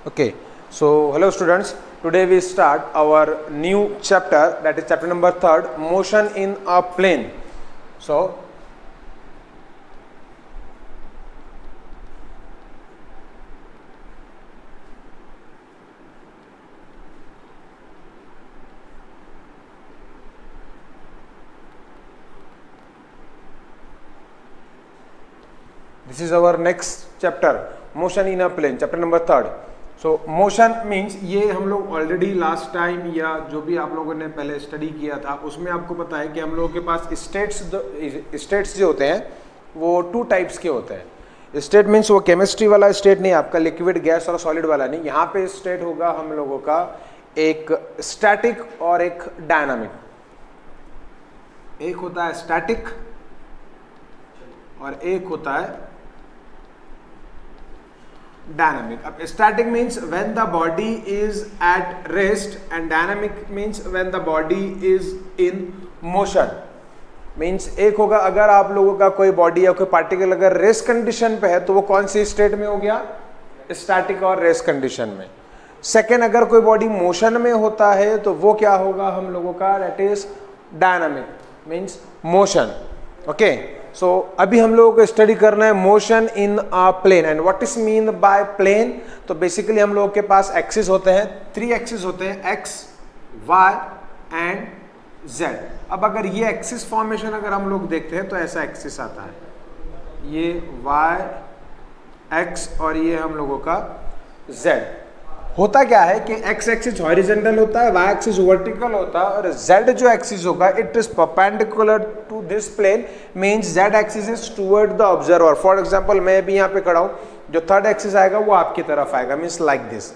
Okay, so hello students. Today we start our new chapter, that is chapter number 3, motion in a plane. So this is our next chapter, motion in a plane, chapter number 3. So motion means ये हम लोग already last time या जो भी आप लोगों ने पहले स्टडी किया था उसमें आपको पता है कि हम लोगों के पास स्टेट्स जो होते हैं वो 2 टाइप्स के होते हैं. स्टेट मीन्स वो केमिस्ट्री वाला स्टेट नहीं, आपका लिक्विड गैस और सॉलिड वाला नहीं. यहाँ पे स्टेट होगा हम लोगों का एक स्टैटिक और एक डायनामिक. एक होता है स्टैटिक और एक होता है dynamic. अब static means when the body is at rest and dynamic means when the body is in motion. means एक होगा अगर आप लोगों का कोई बॉडी या कोई पार्टिकल अगर रेस्ट कंडीशन पे है तो वो कौन सी स्टेट में हो गया, स्टैटिक और रेस्ट कंडीशन में. सेकेंड, अगर कोई बॉडी मोशन में होता है तो वो क्या होगा हम लोगों का, that is dynamic means motion. Okay, so अभी हम लोगों को स्टडी करना है motion in a plane. And what is mean by plane. तो बेसिकली हम लोगों के पास एक्सिस होते हैं, 3 एक्सिस होते हैं, एक्स, वाई एंड जेड. अब अगर ये एक्सिस फॉर्मेशन अगर हम लोग देखते हैं तो ऐसा एक्सिस आता है, ये वाई एक्स और ये हम लोगों का जेड. होता क्या है कि एक्स एक्सिस हॉरिजॉन्टल होता है, वाई एक्सिस वर्टिकल होता है और जेड जो एक्सिस होगा it is perpendicular to this plane. Means Z axis is toward the observer. For example मैं भी यहाँ पे खड़ा हूँ, जो थर्ड एक्सिस आएगा वो आपकी तरफ आएगा, मीन्स लाइक दिस.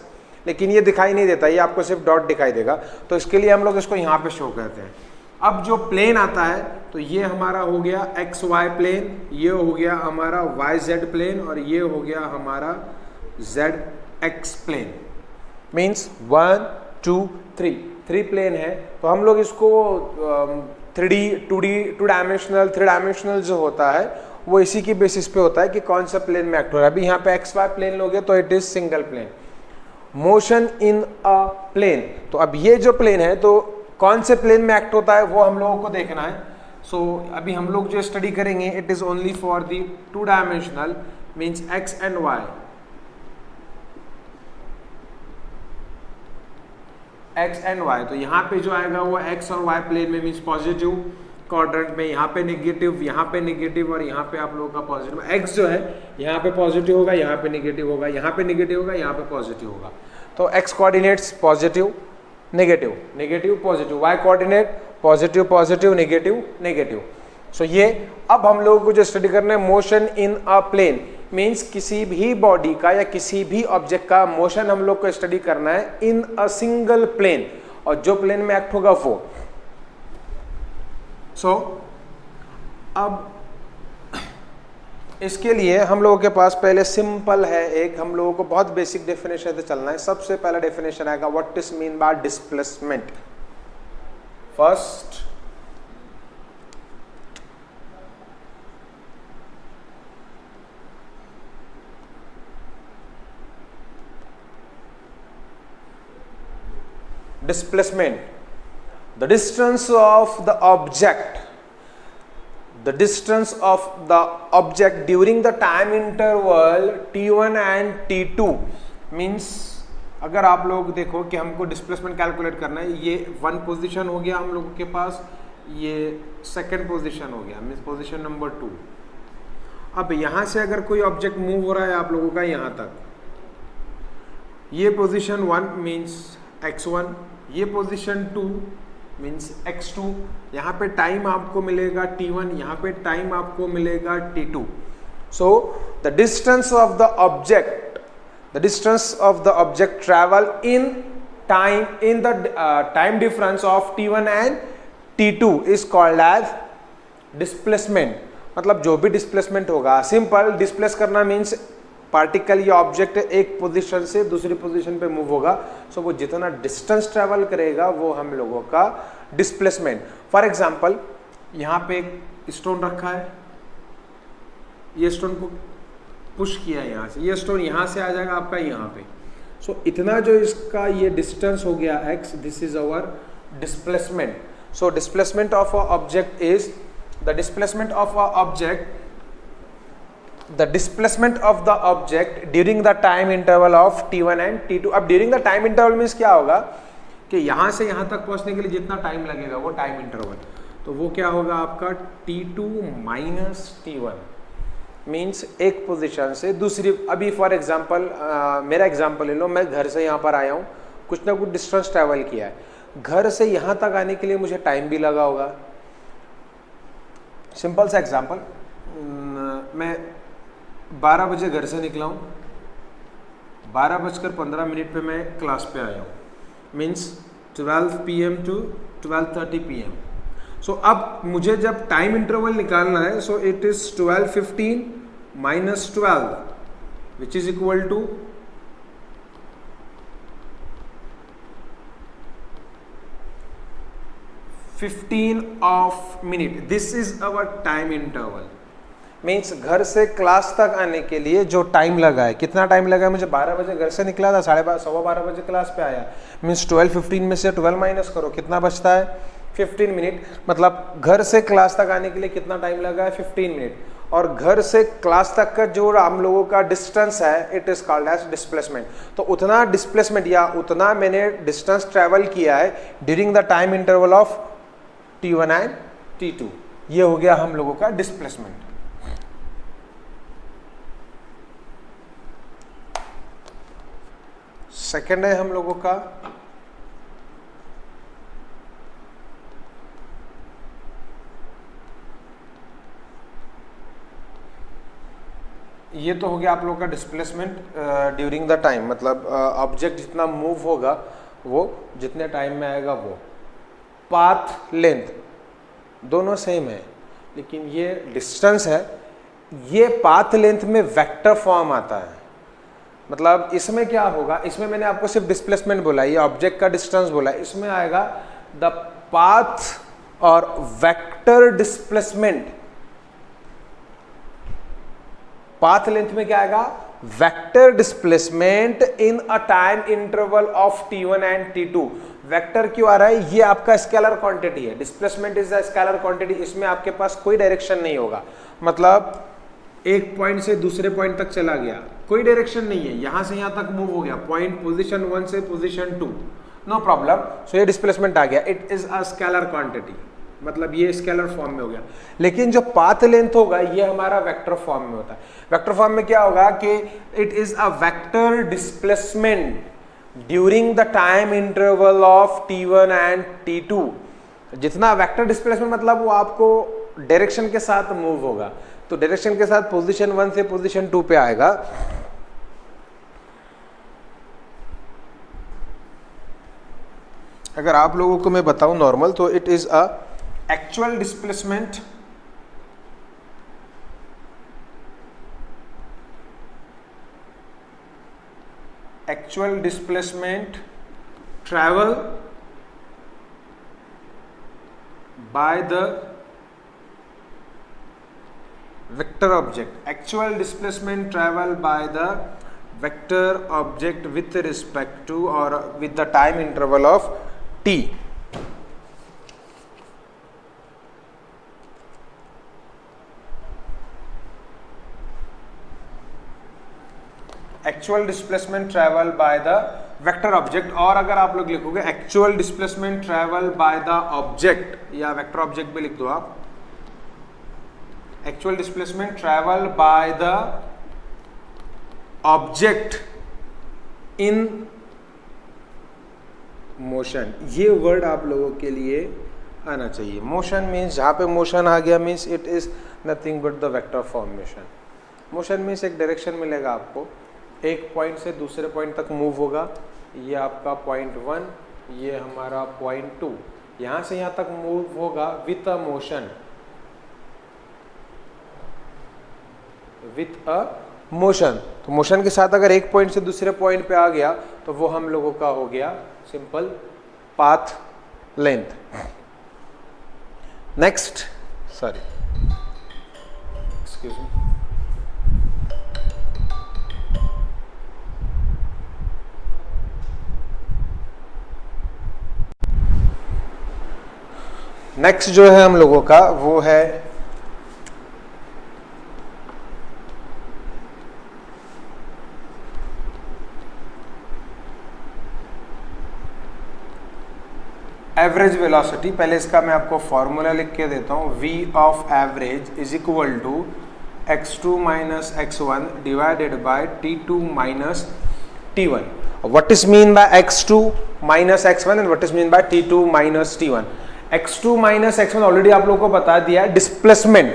लेकिन ये दिखाई नहीं देता, ये आपको सिर्फ डॉट दिखाई देगा, तो इसके लिए हम लोग इसको यहाँ पे शो करते हैं. अब जो प्लेन आता है तो ये हमारा हो गया एक्स वाई प्लेन, ये हो गया हमारा वाई जेड प्लेन और ये हो गया हमारा Z X plane. Means 1 2 3 plane है. तो हम लोग इसको 3D 2D 2 डायमेंशनल 3 डायमेंशनल जो होता है वो इसी की बेसिस पे होता है कि कौन सा प्लेन में एक्ट हो रहा है. अभी यहाँ पे एक्स वाई प्लेन लोगे तो it is single plane. Motion in a plane, तो अब ये जो प्लेन है तो कौन से प्लेन में एक्ट होता है वो हम लोगों को देखना है. सो अभी हम लोग जो स्टडी करेंगे it is only for the 2 dimensional means X and Y. X and Y, तो यहाँ पे जो आएगा वो एक्स और वाई प्लेन में मीन्स पॉजिटिव क्वाड्रेंट में, यहाँ पे नेगेटिव, यहाँ पे नेगेटिव और यहाँ पे आप लोगों का पॉजिटिव. एक्स जो है यहाँ पे पॉजिटिव होगा, यहाँ पे नेगेटिव होगा, यहाँ पे नेगेटिव होगा, यहाँ पे पॉजिटिव होगा. तो X coordinates positive negative negative positive, Y coordinate positive positive negative negative. So ये अब हम लोगों को जो स्टडी करना है motion in a plane means किसी भी बॉडी का या किसी भी ऑब्जेक्ट का मोशन हम लोग को स्टडी करना है इन अ सिंगल प्लेन, और जो प्लेन में एक्ट होगा वो. सो अब इसके लिए हम लोगों के पास पहले सिंपल है, एक हम लोगों को बहुत बेसिक डेफिनेशन से चलना है. सबसे पहला डेफिनेशन आएगा what is mean bye displacement. First, displacement, the distance of the object during the time interval t1 and t2. means अगर आप लोग देखो कि हमको डिस्प्लेसमेंट कैलकुलेट करना है, ये 1 पोजीशन हो गया हम लोगों के पास, ये 2nd पोजीशन हो गया मीन्स पोजीशन नंबर 2. अब यहाँ से अगर कोई ऑब्जेक्ट मूव हो रहा है आप लोगों का यहाँ तक, ये पोजीशन 1 मीन्स x1, ये पोजीशन 2 मीन्स x2. यहाँ पे टाइम आपको मिलेगा t1, यहाँ पे टाइम आपको मिलेगा t2. So the distance of the object travel in the time difference of t1 and t2 is called as displacement. मतलब जो भी डिस्प्लेसमेंट होगा, सिंपल डिस्प्लेस करना मीन्स पार्टिकल या ऑब्जेक्ट एक पोजीशन से दूसरी पोजीशन पे मूव होगा. सो वो जितना डिस्टेंस ट्रैवल करेगा वो हम लोगों का डिस्प्लेसमेंट. फॉर एग्जांपल यहाँ पे एक स्टोन रखा है, ये स्टोन को पुश किया यहाँ से, ये स्टोन यहाँ से आ जाएगा आपका यहाँ पे, सो इतना जो इसका ये डिस्टेंस हो गया x, this is our displacement. So displacement of a object is the displacement of a object, the displacement of the object during the time interval of t1 and t2. अब during the time interval means क्या होगा कि यहाँ से यहाँ तक पहुँचने के लिए जितना टाइम लगेगा वो टाइम इंटरवल, तो वो क्या होगा आपका t2 माइनस t1 मीन्स एक पोजीशन से दूसरी. अभी फॉर एग्जांपल मेरा एग्जांपल ले लो, मैं घर से यहाँ पर आया हूँ, कुछ ना कुछ डिस्टेंस ट्रैवल किया है, घर से यहाँ तक आने के लिए मुझे टाइम भी लगा होगा. सिंपल सा एग्जांपल, मैं 12 बजे घर से निकला हूँ, 12:15 पे मैं क्लास पे आया हूँ, means 12 PM to 12:30 PM. So अब मुझे जब टाइम इंटरवल निकालना है, so it is 12:15 minus 12 which is equal to 15 of minute. This is our time interval. Means घर से क्लास तक आने के लिए जो टाइम लगा है, कितना टाइम लगा है, मुझे 12 बजे घर से निकला था, 12:30 बजे क्लास पे आया, मीन्स 12:15 में से 12 माइनस करो, कितना बचता है 15 मिनट. मतलब घर से क्लास तक आने के लिए कितना टाइम लगा है 15 मिनट. और घर से क्लास तक का जो हम लोगों का डिस्टेंस है, it is called as displacement. तो उतना डिस्प्लेसमेंट या उतना मैंने डिस्टेंस ट्रेवल किया है during the time interval of t1 and t2. ये हो गया हम लोगों का डिस्प्लेसमेंट. सेकेंड है हम लोगों का ये तो हो गया आप लोगों का डिस्प्लेसमेंट ड्यूरिंग द टाइम, मतलब ऑब्जेक्ट जितना मूव होगा वो जितने टाइम में आएगा वो. पाथ लेंथ दोनों सेम है, लेकिन ये डिस्टेंस है, ये पाथ लेंथ में वेक्टर फॉर्म आता है. मतलब इसमें क्या होगा, इसमें मैंने आपको सिर्फ डिस्प्लेसमेंट बोला, ये ऑब्जेक्ट का डिस्टेंस बोला, इसमें आएगा द पाथ और वेक्टर डिस्प्लेसमेंट. पाथ लेंथ में क्या आएगा, vector displacement in a time interval of t1 and t2. Vector क्यों आ रहा है, ये आपका स्केलर क्वांटिटी है. Displacement is a scalar quantity, इसमें आपके पास कोई डायरेक्शन नहीं होगा. मतलब एक पॉइंट से दूसरे पॉइंट तक चला गया, कोई डायरेक्शन नहीं है, यहां से यहां तक मूव हो गया, पॉइंट पोजीशन 1 से पोजीशन 2, नो प्रॉब्लम. सो ये डिस्प्लेसमेंट आ गया, it is a scalar quantity, मतलब ये स्केलर फॉर्म में हो गया. लेकिन जो पाथ लेंथ होगा ये हमारा वेक्टर फॉर्म में होता है. वेक्टर फॉर्म में क्या होगा कि it is a vector displacement during the time interval of t1 and t2. जितना वेक्टर डिस्प्लेसमेंट मतलब वो आपको डायरेक्शन के साथ मूव होगा, तो डायरेक्शन के साथ पोजीशन 1 से पोजीशन 2 पे आएगा. अगर आप लोगों को मैं बताऊं नॉर्मल, तो it is a actual displacement travel by the vector object. Actual displacement travel by the vector object with respect to or with the time interval of t. Actual displacement travel by the vector object. और अगर आप लोग लिखोगे actual displacement travel by the object या vector object भी लिख दो आप, actual displacement travel by the object in motion. ये वर्ड आप लोगों के लिए आना चाहिए. मोशन मीन्स जहां पे मोशन आ गया means it is nothing but the vector formation. Motion means एक डायरेक्शन मिलेगा आपको, एक पॉइंट से दूसरे पॉइंट तक मूव होगा. ये आपका पॉइंट 1, ये हमारा पॉइंट 2, यहां से यहां तक मूव होगा with a motion, with a motion. तो मोशन के साथ अगर एक पॉइंट से दूसरे पॉइंट पे आ गया तो वो हम लोगों का हो गया simple path length. Next, sorry excuse me, next जो है हम लोगों का वो है एवरेज वेलोसिटी। पहले इसका मैं आपको फॉर्मूला लिख के देता हूं, v of average is equal to x2 minus x1 divided by t2 minus t1। What is mean by x2 minus x1 and what is mean by t2 minus t1। x2 minus x1 already आप लोगों को बता दिया है, displacement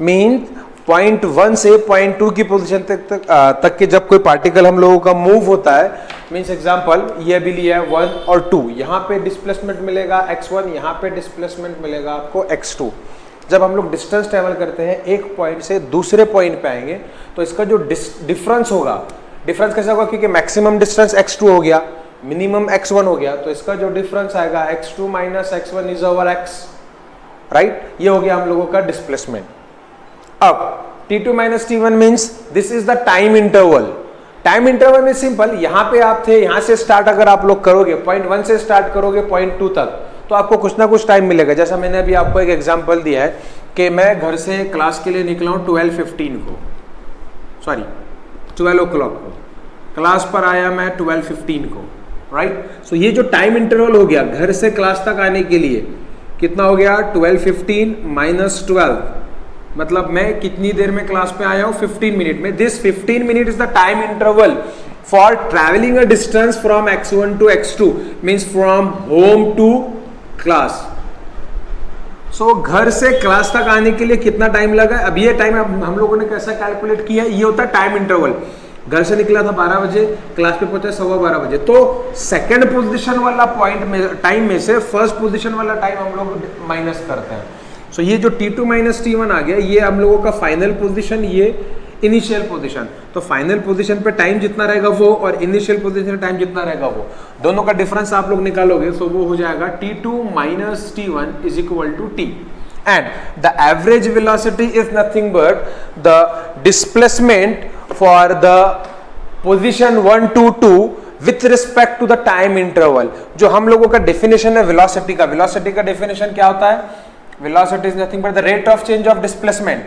mean point 1 से point 2 की position तक के जब कोई पार्टिकल हम लोगों का मूव होता है, मीन्स एग्जांपल ये भी लिया है 1 और 2, यहाँ पे डिस्प्लेसमेंट मिलेगा x1, यहाँ पे डिस्प्लेसमेंट मिलेगा आपको x2। जब हम लोग डिस्टेंस ट्रेवल करते हैं एक पॉइंट से दूसरे पॉइंट पे आएंगे तो इसका जो डिफरेंस होगा, डिफरेंस कैसे होगा, क्योंकि मैक्सिमम डिस्टेंस x2 हो गया, मिनिमम x1 हो गया, तो इसका जो डिफरेंस आएगा x2 minus x1 is over x, right. ये हो गया हम लोगों का डिस्प्लेसमेंट। अब t2 minus t1 means this is the time interval. Time interval में सिंपल, यहां पे आप थे, यहां से स्टार्ट अगर आप लोग करोगे, पॉइंट 1 से स्टार्ट करोगे पॉइंट 2 तक, तो आपको कुछ ना कुछ टाइम मिलेगा। जैसा मैंने अभी आपको एक एग्जांपल दिया है कि मैं घर से क्लास के लिए निकला हूं 12:15 को, सॉरी 12 o'clock को, क्लास पर आया मैं 12:15 को, राइट। सो ये जो टाइम इंटरवल हो गया घर से क्लास तक आने के लिए, कितना हो गया 12:15 माइनस 12, मतलब मैं कितनी देर में क्लास पे आया हूं, 15 मिनट में। This 15 minute is the time interval for travelling a distance from x1 to x2, means from home to class. So घर से क्लास तक आने के लिए कितना टाइम लगा, अब ये टाइम हम लोगों ने कैसा कैलकुलेट किया, ये होता है टाइम इंटरवल। घर से निकला था 12 बजे, क्लास पे पहुंचा 12:15 बजे, तो सेकंड पोजीशन वाला पॉइंट में टाइम में से फर्स्ट पोजीशन वाला टाइम हम लोग माइनस करते हैं। सो ये जो t2 माइनस t1 आ गया, ये हम लोगों का फाइनल पोजीशन, ये इनिशियल पोजीशन। तो फाइनल पोजीशन पे टाइम जितना रहेगा वो, और इनिशियल पोजीशन टाइम जितना रहेगा वो, दोनों का डिफरेंस आप लोग निकालोगे, सो वो हो जाएगा t2 minus t1 is equal to t। And the average velocity is nothing but the displacement for the position 1 to 2 with respect to the time interval. जो हम लोगों का डेफिनेशन है वेलोसिटी का, वेलोसिटी का डेफिनेशन क्या होता है, velocity is nothing but the rate of change of displacement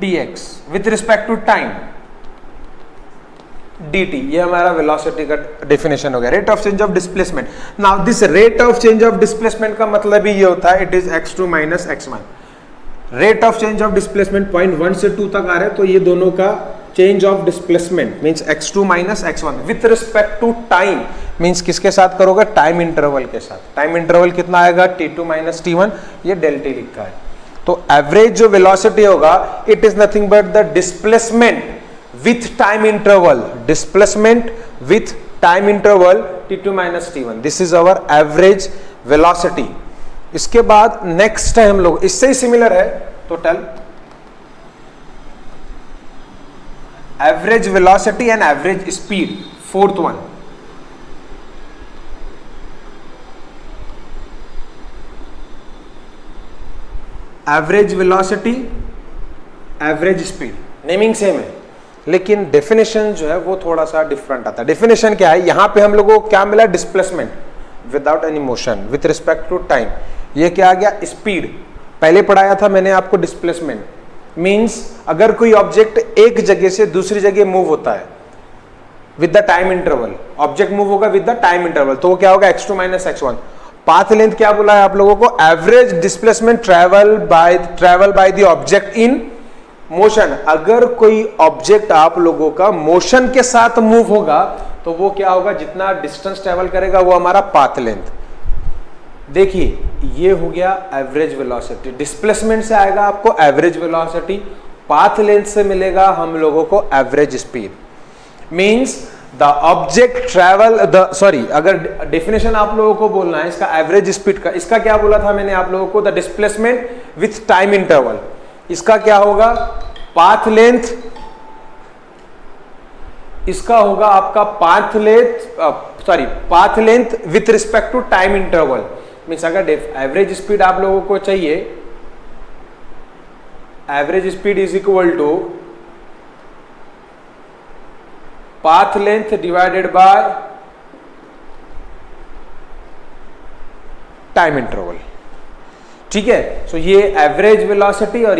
dx with respect to time dt। ये हमारा velocity का definition हो गया, rate of change of displacement। now this rate of change of displacement का मतलब ही ये होता है, it is x2 minus x1। rate of change of displacement point 1 से 2 तक आ रहे हैं, तो ये दोनों का change of displacement means x2 minus x1 with respect to time means किसके साथ करोगे, टाइम इंटरवल के साथ। टाइम इंटरवल कितना आएगा, t2 माइनस t1, ये डेल्टा लिखा है। तो एवरेज जो वेलोसिटी होगा, it is nothing but the displacement with time interval, displacement with time interval t2 minus t1, this is our average velocity. इसके बाद नेक्स्ट है हम लोग, इससे ही सिमिलर है total, average velocity and average speed, fourth one. Average velocity, average speed, naming same है, लेकिन डेफिनेशन जो है वो थोड़ा सा डिफरेंट आता है। डेफिनेशन क्या है, यहां पे हम लोगों को क्या मिला, displacement without any motion with respect to time. ये क्या आ गया, स्पीड। पहले पढ़ाया था मैंने आपको डिस्प्लेसमेंट मींस अगर कोई ऑब्जेक्ट एक जगह से दूसरी जगह मूव होता है with the time interval, object move होगा विद द टाइम इंटरवल, तो वो क्या होगा, x2 minus x1। Path length क्या बोला है आप लोगों को, average displacement travel by the object in motion. अगर कोई ऑब्जेक्ट आप लोगों का मोशन के साथ मूव होगा तो वो क्या होगा, जितना डिस्टेंस ट्रेवल करेगा वो हमारा पाथ लेंथ। देखिए ये हो गया एवरेज वेलोसिटी, डिस्प्लेसमेंट से आएगा आपको एवरेज वेलोसिटी, पाथ लेंथ से मिलेगा हम लोगों को average speed. Means the object travel अगर डेफिनेशन आप लोगों को बोलना है इसका एवरेज स्पीड का, इसका क्या बोला था मैंने आप लोगों को, the displacement with time interval. इसका क्या होगा, पाथ लेंथ, इसका होगा आपका path length with respect to time interval. Means अगर एवरेज स्पीड आप लोगों को चाहिए, average speed is equal to path length divided by time interval. ठीक है, सो ये एवरेज वेलोसिटी और